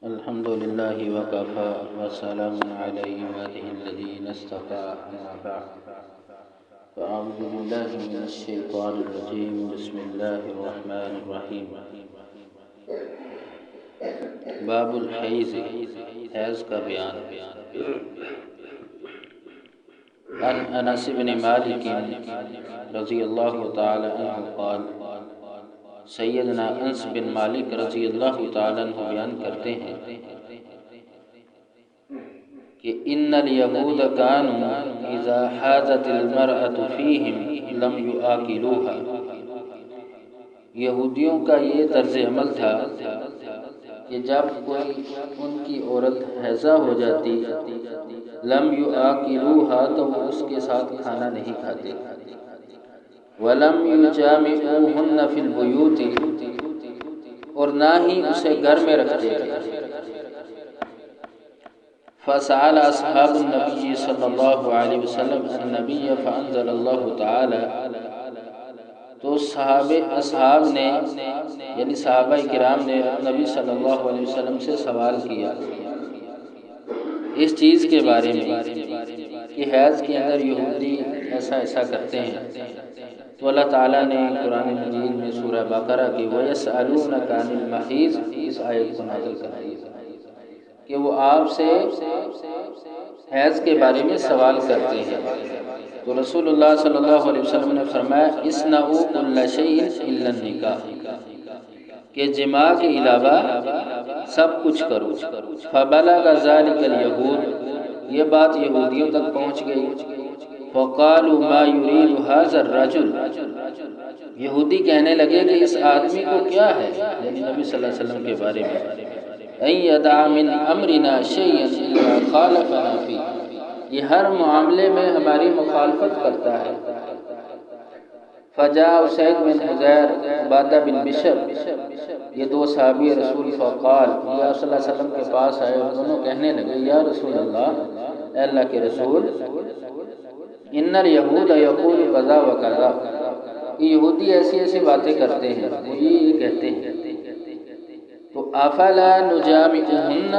الحمد لله وكفى وسلام على عباده الذين اصطفى أما بعد فأعوذ بالله من الشيطان الرجيم بسم الله الرحمن الرحيم باب الحیض حیض کا بیان عن انس بن مالک رضی اللہ تعالی عنہ قال سیدنا انس بن مالک رضی اللہ تعالی عنہ بیان کرتے ہیں کہ ان الیہود کانوا اذا حاضت المرأة فیہم لم یآکلوها، یہودیوں کا یہ طرز عمل تھا کہ جب کوئی ان کی عورت حیضہ ہو جاتی لم یآکلوها تو وہ اس کے ساتھ کھانا نہیں کھاتے، وَلَمْ يُجَامِعُوهُنَّ فِي الْبُيُوتِ، اور نہ ہی اسے گھر میں رکھتے تھے۔ فَسَأَلَ أَصْحَابُ النَّبِيِّ صلی اللہ علیہ وسلم النبی فَأَنزَلَ اللہ تعالی، تو اصحاب نے یعنی صحابہ کرام نے نبی صلی اللہ علیہ وسلم سے سوال کیا اس چیز کے بارے میں کہ حیض کے اندر یہودی ایسا کرتے ہیں، تو اللہ تعالیٰ نے قرآن مجید میں سورہ بقرہ کی وَيَسْأَلُونَكَ عَنِ الْمَحِيضِ اس آیت کو نازل کرائی کہ وہ آپ سے حیض کے بارے میں سوال کرتے ہیں، تو رسول اللہ صلی اللہ علیہ وسلم نے فرمایا اصنعوا كل شيء الا النکاح، کہ جماع کے علاوہ سب کچھ کرو۔ فبلغ ذلك اليهود، یہ بات یہودیوں تک پہنچ گئی۔ فقالوا ما يريد هذا الرجل، یہودی کہنے لگے کہ اس آدمی کو کیا ہے، یعنی نبی صلی اللہ علیہ وسلم کے بارے میں، ان يدع من امرنا شيئا الا خالفنا فيه، یہ ہر معاملے میں ہماری مخالفت کرتا ہے۔ فجاء اسید بن حضیر عبادہ بن بشر، یہ دو صحابی رسول فقال، یہ صلی اللہ علیہ وسلم کے پاس آئے اور دونوں کہنے لگے یا رسول اللہ، اے اللہ کے رسول، ان الیہود یقول کذا و کذا، یہودی ایسی باتیں کرتے ہیں، وہ یہ کہتے ہیں، تو افلا نجامعهن،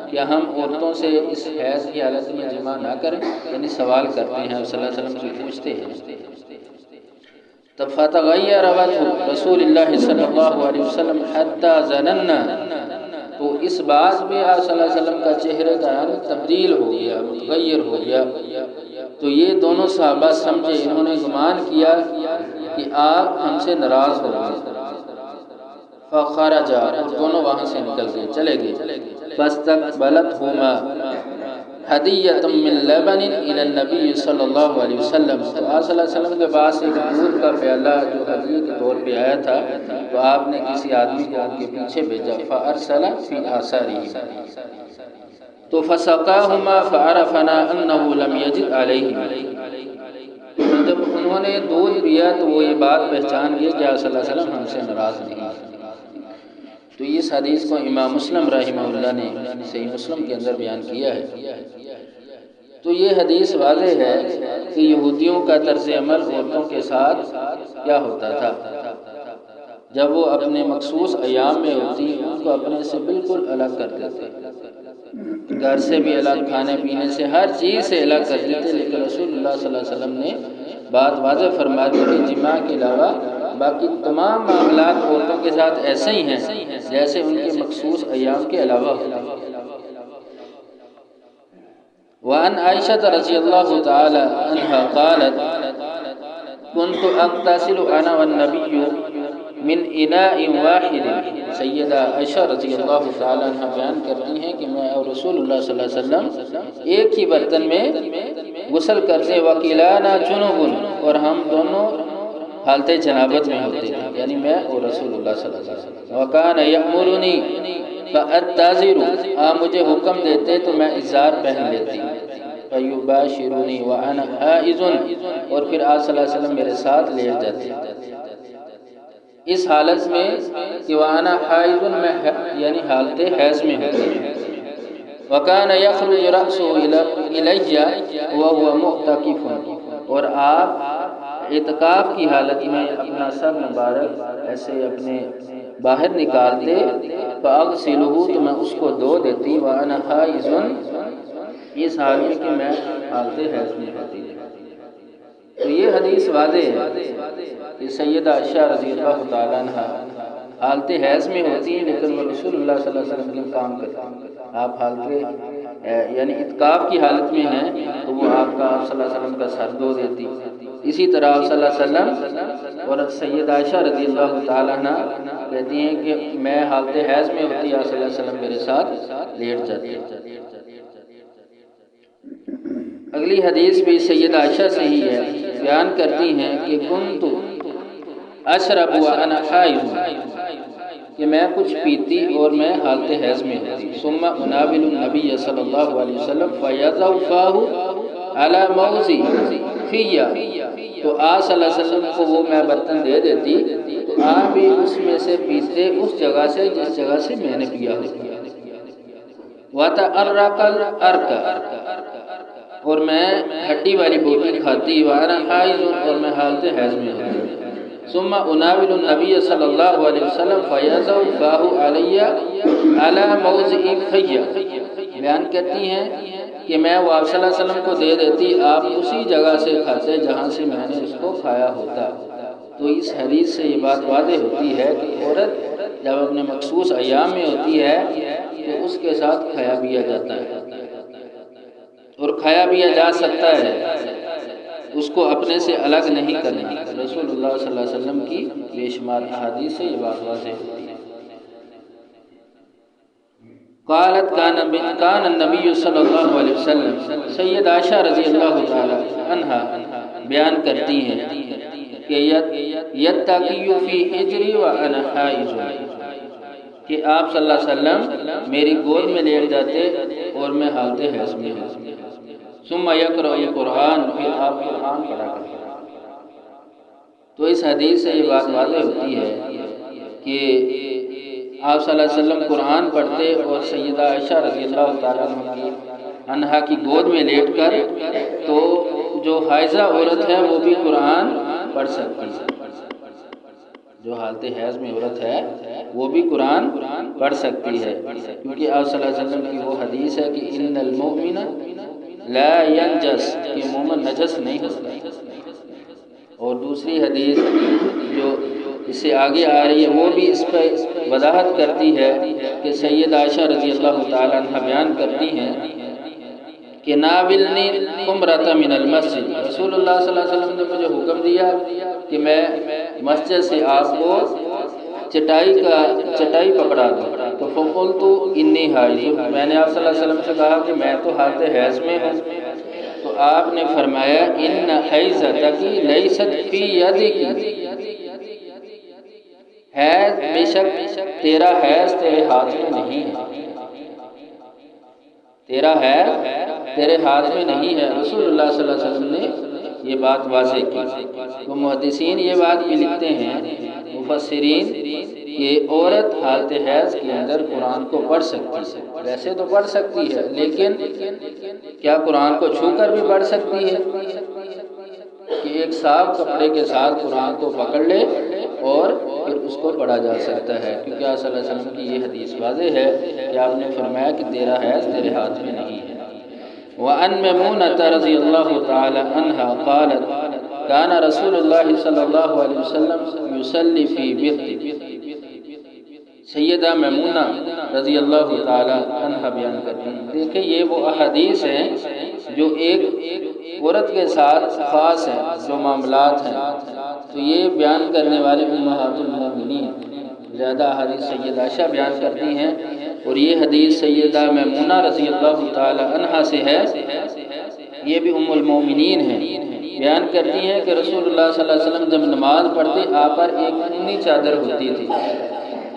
کیا ہم عورتوں سے اس حیض کی حالت میں جماع نہ کریں، یعنی سوال کرتے ہیں، صلی اللہ علیہ وسلم سے پوچھتے ہیں۔ تب فتغیر وجه رسول اللہ صلی اللہ علیہ وسلم حتی ظننا، تو اس بات میں آپ صلی اللہ علیہ وسلم کا چہرے کا رنگ تبدیل ہو گیا، متغیر ہو گیا، تو یہ دونوں صحابہ سمجھے، انہوں نے گمان کیا کہ آپ ہم سے ناراض ہو گئے۔ فخرجا، دونوں وہاں سے نکل گئے، چلے گئے۔ فاستقبلتهما ہدیۃ من لبن الی النبی صلی اللہ علیہ وسلم، تو آپ صلی اللہ علیہ وسلم کے پاس ایک دودھ کا پیالہ جو ہدیہ کے طور پہ آیا تھا، تو آپ نے کسی آدمی کو ان کے پیچھے بھیجا۔ فارسل فی آثارہ، تو فسقاہما فعرفنا انہ لم یجد علیہ، جب انہوں نے دودھ پیا تو وہ یہ بات پہچان گئے کہ آپ صلی اللہ علیہ وسلم ہم سے ناراض نہیں۔ تو اس حدیث کو امام مسلم رحمہ اللہ نے صحیح مسلم کے اندر بیان کیا ہے۔ تو یہ حدیث واضح ہے کہ یہودیوں کا طرز عمل عورتوں کے ساتھ کیا ہوتا تھا، جب وہ اپنے مخصوص ایام میں ہوتی ان کو اپنے سے بالکل الگ کر دیتے، گھر سے بھی الگ، کھانے پینے سے، ہر چیز سے الگ کر دیتے، لیکن رسول اللہ صلی اللہ علیہ وسلم نے بات واضح فرما دی کہ جماع کے علاوہ باقی تمام معاملات عورتوں کے ساتھ ایسے ہی ہیں جیسے ان کے مخصوص ایام کے علاوہ ہوتے ہیں۔ وعن عائشہ رضی اللہ تعالی عنہا قالت كنت اغتسل انا والنبی من اناء واحد، سیدہ عائشہ رضی اللہ تعالی عنہ بیان کرتی ہیں کہ میں اور رسول اللہ صلی اللہ علیہ وسلم ایک ہی برتن میں غسل کرتے، وکلانا جنوب، اور ہم دونوں حالت جنابت میں ہوتے ہیں، یعنی میں اور رسول اللہ صلی اللہ علیہ وسلم۔ وکان یأمرنی فأتازر، آپ مجھے حکم دیتے تو میں ازار پہن لیتی، فیباشرنی وانا حائض، اور پھر آپ صلی اللہ علیہ وسلم میرے ساتھ لیٹ جاتے اس حالت میں کہ وانا حائض، میں یعنی حالت حیض میں ہوتی۔ وکان یخرج رأسه الی وهو معتکف، اور آپ اعتکاف کی حالت میں اپنا سر مبارک ایسے اپنے باہر نکالتے فاغسلہ تو میں اس کو دھو دیتی وانا حائض اس حال میں کہ میں حالت حیض میں ہوتی. تو یہ حدیث واضح ہے کہ سیدہ عائشہ رضی اللہ تعالیٰ عنہ حالت حیض میں ہوتی ہیں لیکن وہ رسول اللہ صلی اللہ علیہ وسلم کے کام کرتے ہیں. آپ حالت یعنی اعتکاف کی حالت میں ہیں تو وہ آپ صلی اللہ علیہ وسلم کا سر دھو دیتی. اسی طرح آپ صلی اللہ علیہ وسلم اور سیدہ عائشہ رضی اللہ تعالیٰ عنہ کہتی ہیں کہ میں حالت حیض میں ہوتی آپ صلی اللہ علیہ وسلم میرے ساتھ لیٹ جاتے. اگلی حدیث بھی سیدہ عائشہ سے ہی ہے. بیان کرتی ہیں کہ کنت اشرب وانا حائض کہ میں کچھ پیتی اور میں حالت حیض میں ہوتی. ثم اناول النبی صلی اللہ علیہ وسلم فیضع فاہ علی موضع فی تو آپ صلی اللہ علیہ وسلم کو وہ میں برتن دے دیتی تو آپ بھی اس میں سے پیتے اس جگہ سے جس جگہ سے میں نے پیا ہوتا. وَتَأَرَّقَ الْأَرْقَ اور میں ہڈی والی بوٹی کھاتی. وَأَنَا حَائِضٌ اور میں حالت حیض میں ہوتی. ثم اناول النبی صلی اللہ علیہ وسلم فیضع فاہ علی علی موضع فی بیان کرتی ہیں کہ میں وہ آپ صلی اللہ علیہ وسلم کو دے دیتی آپ اسی جگہ سے کھاتے جہاں سے میں نے اس کو کھایا ہوتا. تو اس حدیث سے یہ بات واضح ہوتی ہے کہ عورت جب اپنے مخصوص ایام میں ہوتی ہے تو اس کے ساتھ کھایا پیا جاتا ہے اور کھایا پیا جا سکتا ہے. اس کو اپنے سے الگ نہیں کرنا. رسول اللہ صلی اللہ علیہ وسلم کی بے شمار احادیث سے یہ بات واضح ہوتی ہے. قالت کان النبی صلی اللہ علیہ وسلم سید عائشہ رضی اللہ تعالی عنہا بیان کرتی ہیں کہ یتقی فی حجری وانا حائض کہ آپ صلی اللہ علیہ وسلم میری گود میں لیٹ جاتے اور میں حالت حیض میں ہوں. ثم یقرأ القرآن پھر آپ قرآن پڑھا کرتے. تو اس حدیث سے یہ بات واضح ہوتی ہے کہ آپ صلی اللہ علیہ وسلم قرآن پڑھتے اور سیدہ عائشہ رضی اللہ تعالیٰ عنہا کی گود میں لیٹ کر تو جو حائضہ عورت ہے وہ بھی قرآن پڑھ سکتی ہے. جو حالت حیض میں عورت ہے وہ بھی قرآن پڑھ سکتی ہے کیونکہ آپ صلی اللہ علیہ وسلم کی وہ حدیث ہے کہ ان المؤمن لا ینجس کہ مومن نجس نہیں ہوتا. اور دوسری حدیث جو اس سے آگے آ رہی ہے وہ بھی اس پہ وضاحت کرتی ہے کہ سید عائشہ رضی اللہ تعالیٰ عنہ بیان کرتی ہیں کہ ناولنی قمرۃ من المسجد رسول اللہ صلی اللہ علیہ وسلم نے مجھے حکم دیا کہ میں مسجد سے آپ کو چٹائی پکڑا دوں. تو فقلت انی حائض میں نے آپ صلی اللہ علیہ وسلم سے کہا کہ میں تو حالت حیض میں ہوں. تو آپ نے فرمایا ان حیضتک لیست فی یدک حیض بے شک تیرا حیض تیرے ہاتھ میں نہیں ہے. تیرا حیض تیرے ہاتھ میں نہیں ہے. رسول اللہ صلی اللہ علیہ وسلم نے یہ بات واضح کی. تو محدثین یہ بات بھی لکھتے ہیں مفسرین کہ عورت حالت حیض کے اندر قرآن کو پڑھ سکتی ہے. ویسے تو پڑھ سکتی ہے لیکن کیا قرآن کو چھو کر بھی پڑھ سکتی ہے کہ ایک صاف کپڑے کے ساتھ قرآن کو پکڑ لے اور پھر اس کو پڑھا جا سکتا ہے کیونکہ آپ صلی اللہ علیہ وسلم کی یہ حدیث واضح ہے کہ آپ نے فرمایا کہ تیرا حیض تیرے ہاتھ میں نہیں ہے. وعن میمونۃ رضی اللہ تعالی عنہا قالت کان رسول اللہ صلی اللہ علیہ وسلم یصلی فی بیت. سیدہ میمونہ رضی اللہ تعالی عنہ بیان کرتی ہیں. دیکھیں یہ وہ احادیث ہیں جو ایک عورت کے ساتھ خاص ہیں جو معاملات ہیں. تو یہ بیان کرنے والے امہات المومنین زیادہ حدیث سیدہ عائشہ بیان کرتی ہیں اور یہ حدیث سیدہ میمونہ رضی اللہ تعالی عنہا سے ہے. یہ بھی ام المومنین ہیں. بیان کرتی ہیں کہ رسول اللہ صلی اللہ علیہ وسلم جب نماز پڑھتے آپ پر ایک اونی چادر ہوتی تھی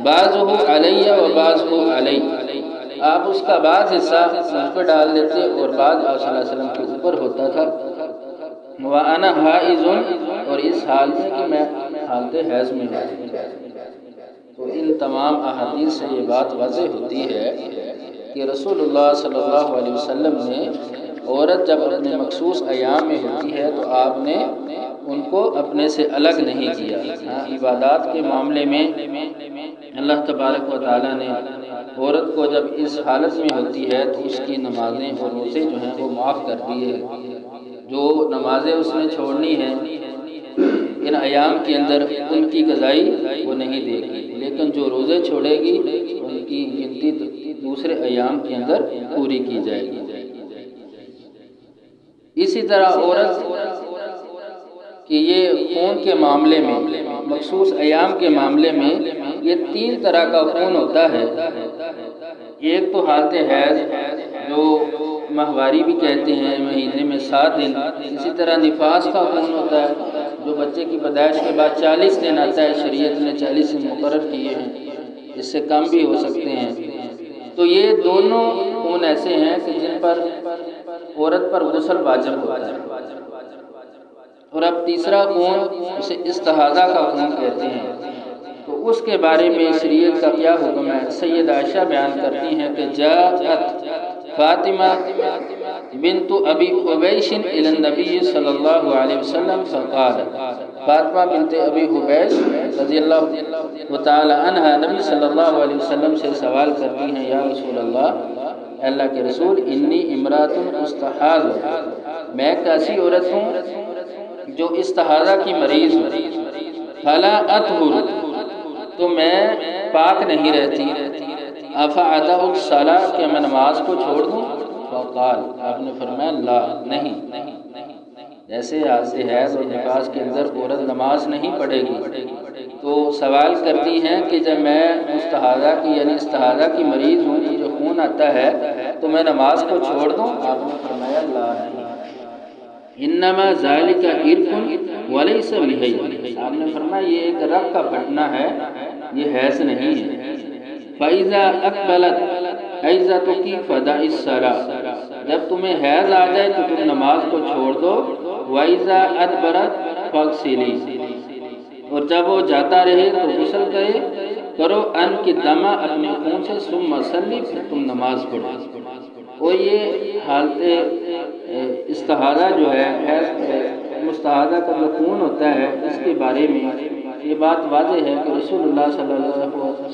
بعضہ علی و بعضہ علی. آپ اس کا بعض حصہ مجھ پہ ڈال دیتے اور بعض آپ صلی اللہ علیہ وسلم کے اوپر ہوتا تھا. وَأَنَا حَائِضٌ اور اس حال میں کہ میں حالت حیض میں ہوتی. تو ان تمام احادیث سے یہ بات واضح ہوتی ہے کہ رسول اللہ صلی اللہ علیہ وسلم نے عورت جب اپنے مخصوص ایام میں ہوتی ہے تو آپ نے ان کو اپنے سے الگ نہیں کیا۔ عبادات کے معاملے میں اللہ تبارک و تعالیٰ نے عورت کو جب اس حالت میں ہوتی ہے تو اس کی نمازیں اور روزے جو ہیں وہ معاف کر دیے۔ جو نمازیں اس نے چھوڑنی ہیں ان ایام کے اندر ان کی قضائی وہ نہیں دے گی، لیکن جو روزے چھوڑے گی ان کی گنتی دوسرے ایام کے اندر پوری کی جائے گی۔ اسی طرح عورت کہ یہ خون کے معاملے میں مخصوص ایام کے معاملے میں یہ 3 طرح کا خون ہوتا ہے۔ ایک تو حالت حیض جو ماہواری بھی کہتے ہیں، مہینے میں 7 دن۔ اسی طرح نفاس کا خون ہوتا ہے جو بچے کی پیدائش کے بعد 40 دن آتا ہے، شریعت نے 40 دن مقرر کیے ہیں، اس سے کم بھی ہو سکتے ہیں۔ تو یہ دونوں خون ایسے ہیں کہ جن پر عورت پر غسل واجب ہوتا ہے۔ اور اب تیسرا خون اسے استحاضہ کا خون کہتے ہیں، تو اس کے بارے میں شریعت کا کیا حکم ہے؟ سید عائشہ بیان کرتی ہیں کہ جاءت فاطمہ بنت ابی حبیش الی النبی صلی اللہ علیہ وسلم فقالت، فاطمہ بنت ابی حبیش رضی اللہ تعالی عنہ نبی صلی اللہ علیہ وسلم سے سوال کرتی ہیں، یا رسول اللہ کے رسول، انی امرأۃ استحاض، میں ایک ایسی عورت ہوں جو استحاضہ کی مریض ہوں، فلا اطہر، تو میں پاک نہیں رہتی، افأدع الصلاۃ، کہ میں نماز کو چھوڑ دوں؟ فقال، آپ نے فرمایا لا، نہیں۔ جیسے حالت حیض اور نفاس کے اندر عورت نماز نہیں پڑھے گی، تو سوال کرتی ہیں کہ جب میں مستحاضہ کی یعنی استحاضہ کی مریض ہوں، جو خون آتا ہے، تو میں نماز کو چھوڑ دوں؟ آپ نے فرمایا لا، نہیں۔ انما ذالک عرق ولیس بحیض، آپ نے فرمایا یہ ایک رگ کا پھٹنا ہے، یہ حیض نہیں ہے۔ فإذا اقبلت حیضتک فدعی الصلاۃ، جب تمہیں حیض آ جائے تو تم نماز کو چھوڑ دو، وإذا ادبرت فاغسلی، اور جب وہ جاتا رہے تو غسل کرو، ان کی دمہ، اپنے خون سے، ثم صلی، پھر تم نماز پڑھو۔ اور یہ حالت استحاضہ جو ہے، حیض مستحاضہ کا جو خون ہوتا ہے، اس کے بارے میں یہ بات واضح ہے کہ رسول اللہ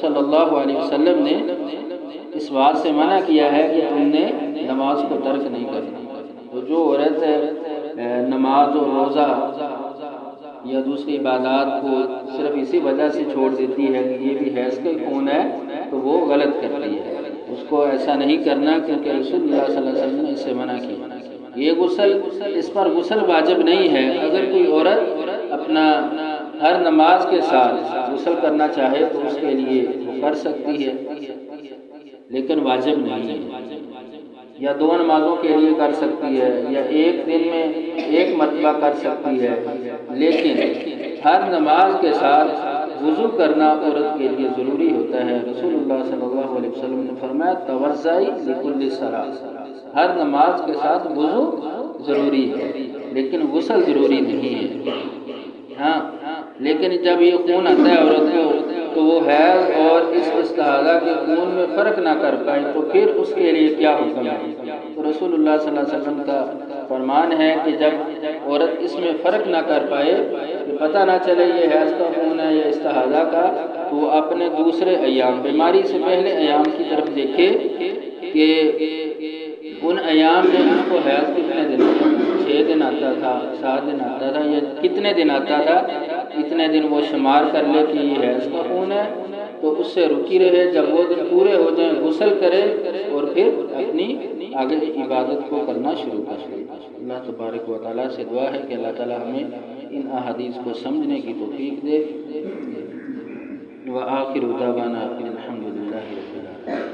صلی اللہ علیہ وسلم نے اس بات سے منع کیا ہے کہ تم نے نماز کو ترک نہیں کرنا۔ تو جو عورت نماز اور روزہ یا دوسری عبادات کو صرف اسی وجہ سے چھوڑ دیتی ہے کہ یہ بھی حیض کا خون ہے، تو وہ غلط کرتی ہے۔ اس کو ایسا نہیں کرنا، کیونکہ رسول اللہ صلی اللہ علیہ وسلم نے اس سے منع کیا۔ یہ غسل، اس پر غسل واجب نہیں ہے۔ اگر کوئی عورت اپنا ہر نماز کے ساتھ غسل کرنا چاہے تو اس کے لیے وہ کر سکتی ہے، لیکن واجب نہیں ہے۔ یا 2 نمازوں کے لیے کر سکتی ہے، یا ایک دن میں 1 مرتبہ کر سکتی ہے، لیکن ہر نماز کے ساتھ وضو کرنا عورت کے لیے ضروری ہوتا ہے۔ رسول اللہ صلی اللہ علیہ وسلم نے فرمایا توضئی لکل صلاۃ، ہر نماز کے ساتھ وضو ضروری ہے، لیکن غسل ضروری نہیں ہے۔ ہاں، لیکن جب یہ خون آتا ہے عورت کو تو وہ حیض اور اس استحاضہ کے خون میں فرق نہ کر پائے، تو پھر اس کے لیے کیا حکم ہے؟ تو رسول اللہ صلی اللہ علیہ وسلم کا فرمان ہے کہ جب عورت اس میں فرق نہ کر پائے، کہ پتہ نہ چلے یہ حیض کا خون ہے یا استحاضہ کا، تو وہ اپنے دوسرے ایام، بیماری سے پہلے ایام کی طرف دیکھے کہ ان ایام میں اس کو حیض کتنے دن آتا تھا، 6 دن آتا تھا، 7 دن آتا تھا، یا کتنے دن آتا تھا، اتنے دن وہ شمار کر لے کہ یہ حیض کا خون ہے، تو اس سے رکی رہے۔ جب وہ دن پورے ہو جائیں غسل کرے اور پھر اپنی آگے عبادت کو کرنا شروع کر دے۔ اللہ تبارک و تعالیٰ سے دعا ہے کہ اللہ تعالیٰ ہمیں ان احادیث کو سمجھنے کی توفیق دے۔ وآخر دعوانا الحمد للہ رب العالمین۔